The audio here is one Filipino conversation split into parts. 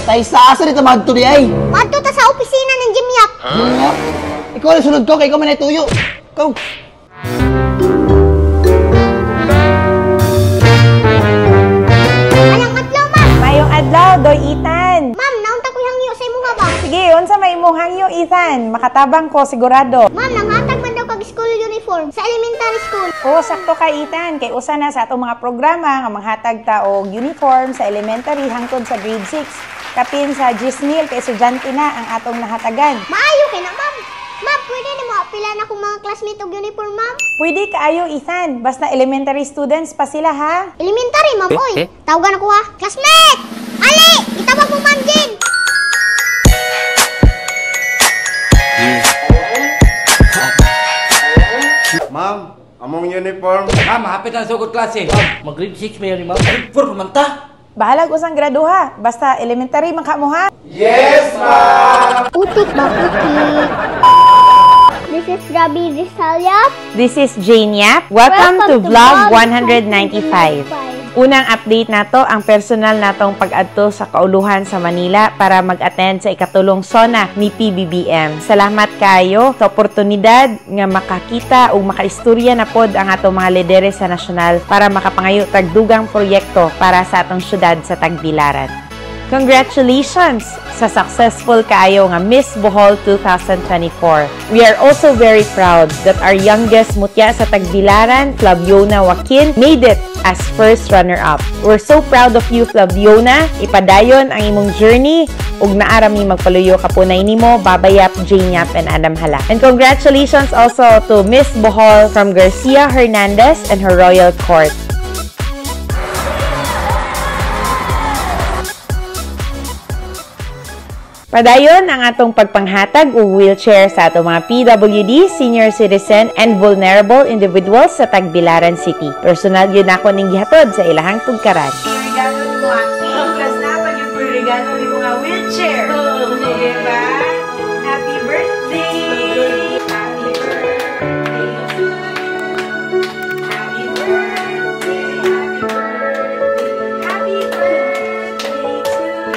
Tay sa asa dito magto di ay. Madto ta sa opisina ng Jimyap. Ikaw na sunod ko kay ikaw man ay tuyo. Go. Alang adlaw, ma'am. Mayong adlaw, Doy Ethan. Ma'am, naunta ko hangyo sa imuha ba? Sige, unsa may imong hangyo, Ethan? Makatabang ko, sigurado. Ma'am, nanghatag man daw kag school uniform sa elementary school. Oo, sakto ka, Ethan. Kay usa na sa atong mga programa nga manghatag ta og uniform sa elementary hangtod sa grade 6. Kapin sa Gisnil, kay estudyante na ang atong nahatagan. Maayo kay na, ma'am. Ma'am, pwede na mo apilan akong mga classmate og uniform, ma'am? Pwede kaayo, Ethan. Basta elementary students pa sila, ha? Elementary, ma'am, oy. Tawagan ako ha. Classmate! Ali! Itawag mo, ma'am, Jin! Ma'am, among uniform. Ma'am, hapit na sugod klase. Ma'am, mag-grade 6 mayor ni ma'am. Grade 4 pamanta. Bahalag usang graduha. Basta elementary man ka mo, ha? Yes, ma'am! Putik ba, putik? This is Gabi Rizaliap. This is Jane Yap. Welcome to Vlog 195. Unang update nato ang personal natong pag-adto sa kauluhan sa Manila para mag-attend sa ikatulong SONA ni PBBM. Salamat kayo sa oportunidad nga makakita o makaistorya na pod ang atong mga lidere sa nasyonal para makapangayo tagdugang proyekto para sa atong syudad sa Tagbilaran. Congratulations sa successful kaayo nga Miss Bohol 2024. We are also very proud that our youngest mutya sa Tagbilaran, Flaviona Joaquin, made it as first runner-up. We're so proud of you, Flaviona. Ipadayon ang imong journey ug naarami magpaluyo kapunay nimo, Babayap, Jane Yap, and Adam Hala. And congratulations also to Miss Bohol from Garcia Hernandez and her royal court. Padayon ang atong pagpanghatag o wheelchair sa atong mga PWD, senior citizen, and vulnerable individuals sa Tagbilaran City. Personal yun ako ning gihatod sa ilahang tugkaran. Regalo ni mo ang plus na pag yung regalo ni mo nga wheelchair. Diba? Happy birthday! Happy birthday to you! Happy birthday! Happy birthday! Happy birthday to you!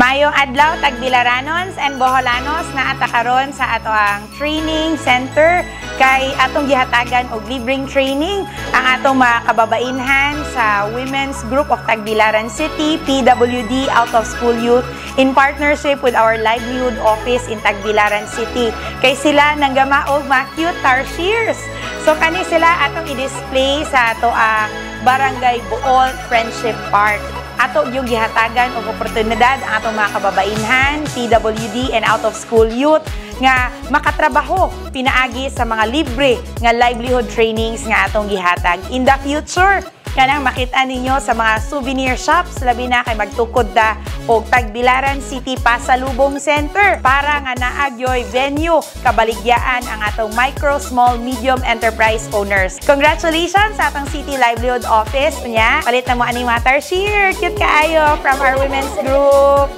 Mayong adlaw Tagbilaranons and Boholanos na atakaron sa ato ang training center kay atong gihatagan og libreng training ang atong mga kababainhan sa Women's Group of Tagbilaran City, PWD Out of School Youth in partnership with our livelihood office in Tagbilaran City. Kay sila nanggama og mga cute tarsiers. So kani sila atong i-display sa ato ang Barangay Bohol Friendship Park. Ato yung gihatagan og oportunidad ang atong mga kababainhan, PWD and out of school youth nga makatrabaho pinaagi sa mga libre nga livelihood trainings nga atong gihatag in the future. Kanang makita ninyo sa mga souvenir shops, labi na kay magtukod ta og Tagbilaran City Pasalubong Center para nga naagyoy venue kabaligyaan ang atong micro, small, medium enterprise owners. Congratulations sa atong City Livelihood Office nya. Palit na mo aning mga tarsier, cute kaayo from our women's group.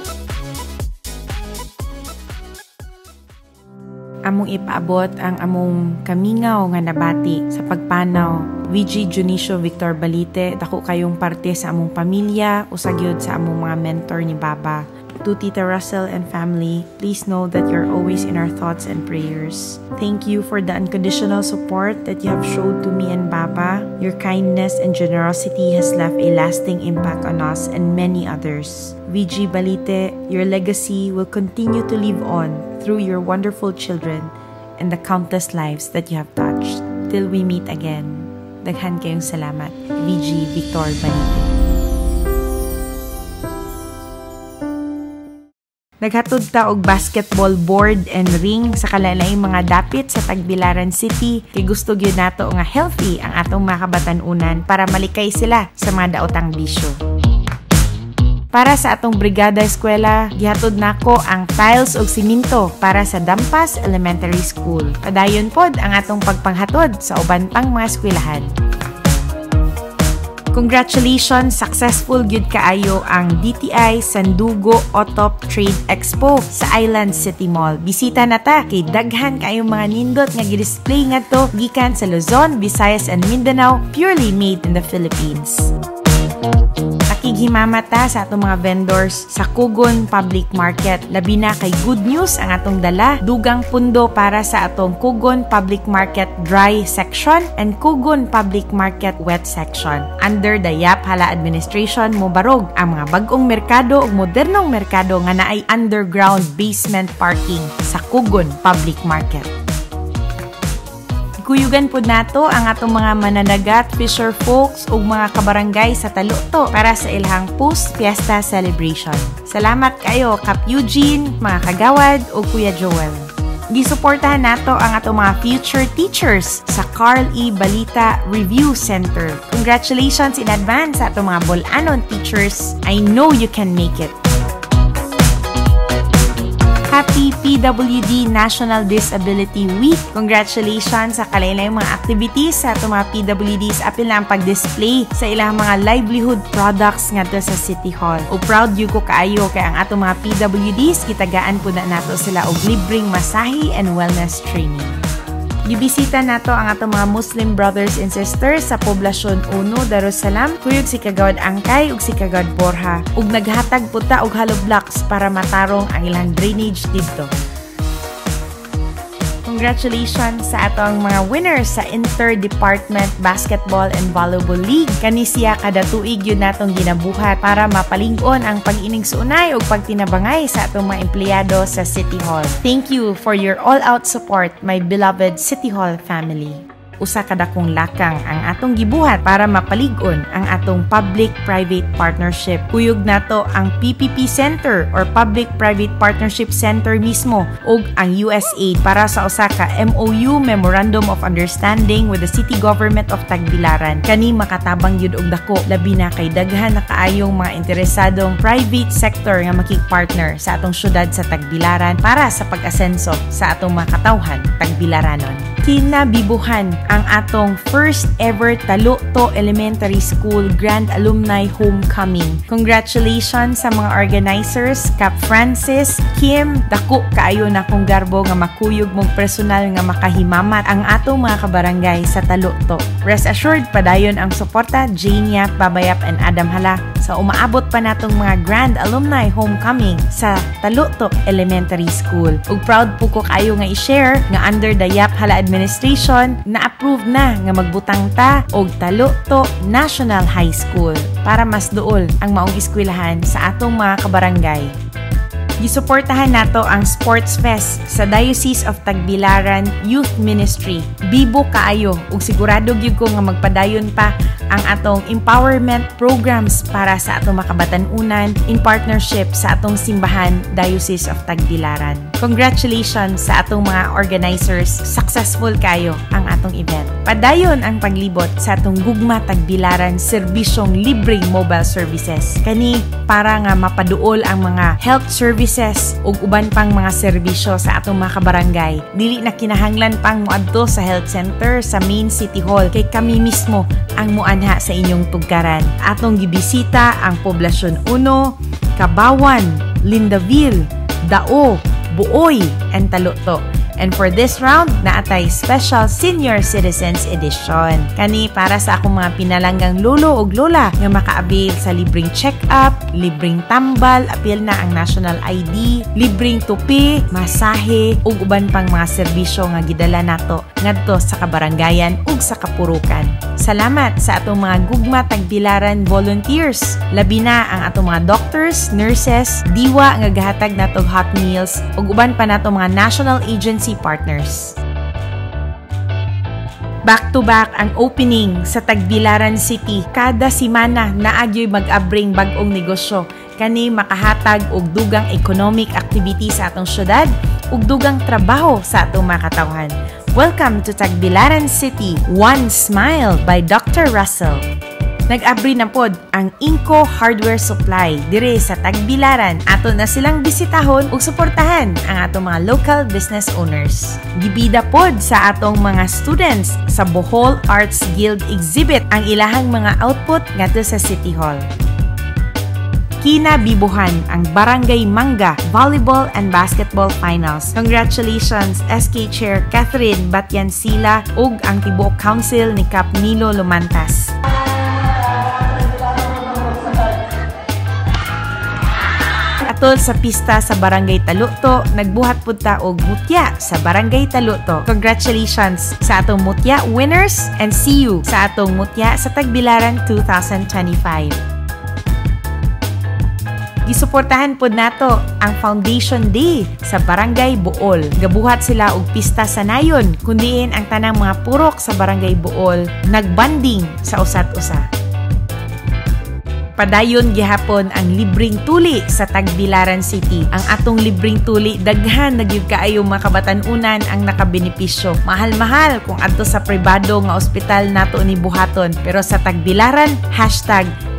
Among ipaabot ang among kamingaw nga nabati sa pagpanaw. VG Junicio Victor Balite, dako kayong parte sa among pamilya o sagyod sa among mga mentor ni Baba. To Tita Russell and family, please know that you're always in our thoughts and prayers. Thank you for the unconditional support that you have showed to me and Baba. Your kindness and generosity has left a lasting impact on us and many others. VG Balite, your legacy will continue to live on through your wonderful children and the countless lives that you have touched. Till we meet again. Daghan kayong salamat. VG Victor Balite. Naghatod ta og basketball board and ring sa kalalaing mga dapit sa Tagbilaran City kay gusto gyud nato nga healthy ang atong mga kabatan-unan para malikay sila sa mga daotang bisyo. Para sa atong Brigada Eskwela, gihatod nako ang tiles og siminto para sa Dampas Elementary School. Padayon pod ang atong pagpanghatod sa uban pang mga eskwelahan. Congratulations, successful gyud kaayo ang DTI Sandugo Otop Trade Expo sa Island City Mall. Bisita na ta kay daghan kaayong mga nindot nga gi-display ngadto gikan sa Luzon, Visayas and Mindanao, purely made in the Philippines. Nakighimamata sa atong mga vendors sa Kugon Public Market. Labi na kay good news ang atong dala, dugang pundo para sa atong Kugon Public Market Dry Section and Kugon Public Market Wet Section. Under the YAP Hala Administration, mobarog ang mga bagong merkado ug modernong merkado nga naay underground basement parking sa Kugon Public Market. Kuyugan po nato ang atong mga mananagat, fisher folks ug mga kabarangay sa Taluktok para sa ilhang post-fiesta celebration. Salamat kayo, Kap Eugene, mga kagawad ug Kuya Joel. Gisuportahan nato ang atong mga future teachers sa Carl E. Balita Review Center. Congratulations in advance sa atong mga bol-anon teachers. I know you can make it. Happy PWD National Disability Week! Congratulations sa kalain-laing mga activities sa itong mga PWDs apil na ang pag-display sa ilang mga livelihood products nga to sa City Hall. O proud yu ko kaayo kay ang atong mga PWDs kitagaan po na nato sila og libreng masahe and wellness training. Gibisita nato ang atong mga Muslim brothers and sisters sa Poblasyon 1, Darussalam, kuyog si Kagawad Angkay ug si Kagawad Borja, ug naghatag puta og hollow blocks para matarong ang ilang drainage didto. Congratulations sa atong mga winners sa Inter-Department Basketball and Volleyball League. Kani siya kada tuig yun natong ginabuhat para mapalig-on ang pag-inig suunay o pagtinabangay sa atong mga empleyado sa City Hall. Thank you for your all-out support, my beloved City Hall family. Usa kada kong lakang ang atong gibuhat para mapalig-on ang atong public-private partnership. Kuyog nato ang PPP Center or Public-Private Partnership Center mismo ug ang USAID para sa usa ka MOU Memorandum of Understanding with the City Government of Tagbilaran. Kani makatabang yun og dako, labi na kay daghan na kaayong mga interesadong private sector nga makig-partner sa atong syudad sa Tagbilaran para sa pag-asenso sa atong mga katawhan Tagbilaranon. Kinabibuhan ang atong first ever Taluktok Elementary School Grand Alumni Homecoming. Congratulations sa mga organizers, Kap Francis, Kim, dako kaayo na kong garbo nga makuyog mong personal nga makahimamat ang atong mga kabarangay sa Taluktok. Rest assured, padayon ang suporta, Jania, Babayap, and Adam Hala sa umaabot pa natong mga Grand Alumni Homecoming sa Taluktok Elementary School. Ug proud po ko kayo nga i-share nga under the YAP Hala Administration na-approve na nga magbutang ta og Taluktok National High School para mas duol ang maong eskwelahan sa atong mga kabarangay. Gisuportahan nato ang Sports Fest sa Diocese of Tagbilaran Youth Ministry. Bibo kaayo ug sigurado gyud ko nga magpadayon pa ang atong empowerment programs para sa atong makabatan-unan in partnership sa atong simbahan Diocese of Tagbilaran. Congratulations sa atong mga organizers. Successful kayo ang atong event. Padayon ang paglibot sa atong Gugma Tagbilaran serbisyong libreng mobile services. Kani para nga mapaduol ang mga health services ug uban pang mga serbisyo sa atong mga kabarangay. Dili na kinahanglan pang moadto sa health center sa main City Hall kay kami mismo ang muanha sa inyong tugkaran. Atong gibisita ang Poblasyon 1, Kabawan, Lindaville, Dao, Buoy, and Taluktok. And for this round, naatay Special Senior Citizens Edition. Kani para sa akong mga pinalanggang lolo o lola nga maka-avail sa libreng check-up, libreng tambal, apil na ang national ID, libreng tupi, masahe, ug uban pang mga serbisyo nga gidala nato ngadto sa kabarangayan ug sa kapurukan. Salamat sa atong mga Gugma Tagbilaran volunteers. Labi na ang atong mga doctors, nurses, diwa nga gahatag natong hot meals ug uban pa natong mga national agency partners. Back-to-back ang opening sa Tagbilaran City. Kada simana naagyoy mag-abring bag-ong negosyo. Kani makahatag og dugang economic activity sa atong syudad ug dugang trabaho sa atong mga katawhan. Welcome to Tagbilaran City, One Smile by Dr. Russell. Nag-abri na pod ang Inco Hardware Supply dire sa Tagbilaran. Ato na silang bisitahon ug suportahan ang atong mga local business owners. Gibida pod sa atong mga students sa Bohol Arts Guild Exhibit ang ilahang mga output ngadto sa City Hall. Kinabibuhan ang Barangay Manga Volleyball and Basketball Finals. Congratulations SK Chair Catherine Batyansila ug ang tibuok council ni Cap Nilo Lumantas. Atol sa pista sa Barangay Taluto, nagbuhat pud ta og mutya sa Barangay Taluto. Congratulations sa atong mutya winners and see you sa atong mutya sa Tagbilaran 2025. Gisuportahan pod nato ang Foundation Day sa Barangay Bool. Gabuhat sila og pista sa nayon, kundiin ang tanang mga purok sa Barangay Bool nagbanding sa usat-usa. Padayon gihapon ang libreng tuli sa Tagbilaran City. Ang atong libreng tuli daghan na gyud kaayo mga kabatan-unan ang nakabenepisyo. Mahal-mahal kung adto sa pribado nga ospital nato ni buhaton, pero sa Tagbilaran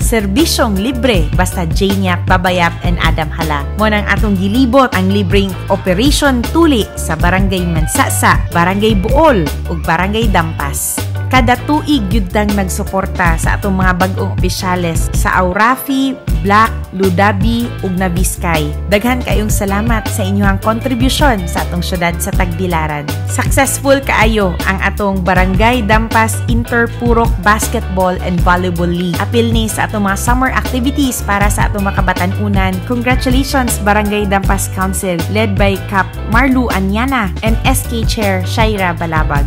#serbisyong libre basta Janiac, Babayap and Adam Hala. Mo nang atong gilibot ang libreng Operation Tuli sa Barangay Mansasa, Barangay Bool ug Barangay Dampas. Kada tuig gyud dang nagsuporta sa atong mga bag-ong opisyales sa Aurafi, Black, Ludabi ug Nabiskay. Daghan kayong salamat sa inyong kontribusyon sa atong syudad sa Tagbilaran. Successful kaayo ang atong Barangay Dampas Interpurok Basketball and Volleyball League. Apil ni sa atong mga summer activities para sa atong mga kabatan-unan. Congratulations Barangay Dampas Council led by Cap Marlu Anyana and SK Chair Shaira Balabag.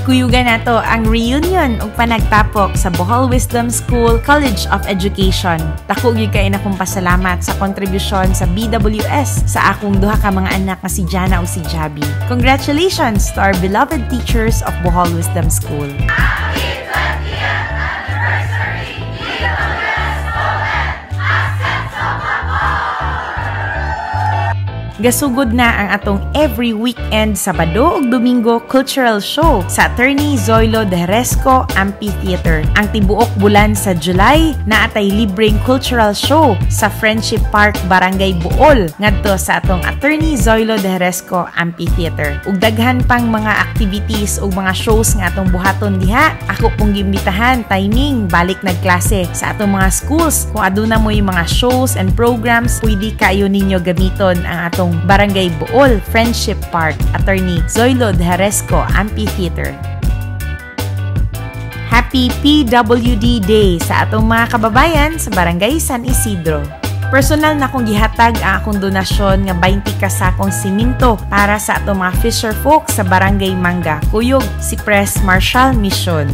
Kuyugan nato ang reunion ug panagtapok sa Bohol Wisdom School College of Education. Dako gyud kay akong pasalamat sa kontribusyon sa BWS sa akong duha ka mga anak nga si Jana ug si Jabi. Congratulations to our beloved teachers of Bohol Wisdom School. Happy 20th anniversary BWS OM Access of Gasugod na ang atong every weekend Sabado ug Domingo cultural show sa Attorney Zoilo de Heresco Amphitheater. Ang tibuok bulan sa July naatay libreng cultural show sa Friendship Park, Barangay Bool ngadto sa atong Attorney Zoilo de Heresco Amphitheater. Ug daghan pang mga activities ug mga shows nga atong buhaton diha. Ako pong gimbitahan timing balik nagklase sa atong mga schools. Kung aduna mo yung mga shows and programs, pwede kayo ninyo gamiton ang atong Barangay Bool Friendship Park, Attorney Zoilo de Heresco Amphitheater. Happy PWD Day sa atong mga kababayan sa Barangay San Isidro. Personal na akong gihatag ang akong donasyon nga 20 ka sakong siminto para sa atong mga fisher folk sa Barangay Manga, Kuyog, Cypress Marshall Mission.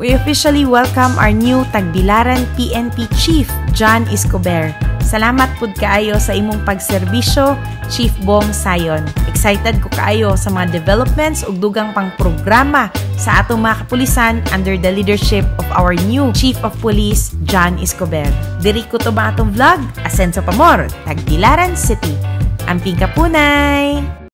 We officially welcome our new Tagbilaran PNP Chief, John Escobar. Salamat pud kaayo sa imong pagserbisyo, Chief Bong Sayon. Excited ko kaayo sa mga developments ug dugang pang programa sa atong mga kapulisan under the leadership of our new Chief of Police, John Escobar. Diri ko to ba atong vlog? Asenso Pamor, Tagbilaran City. Amping kapunay!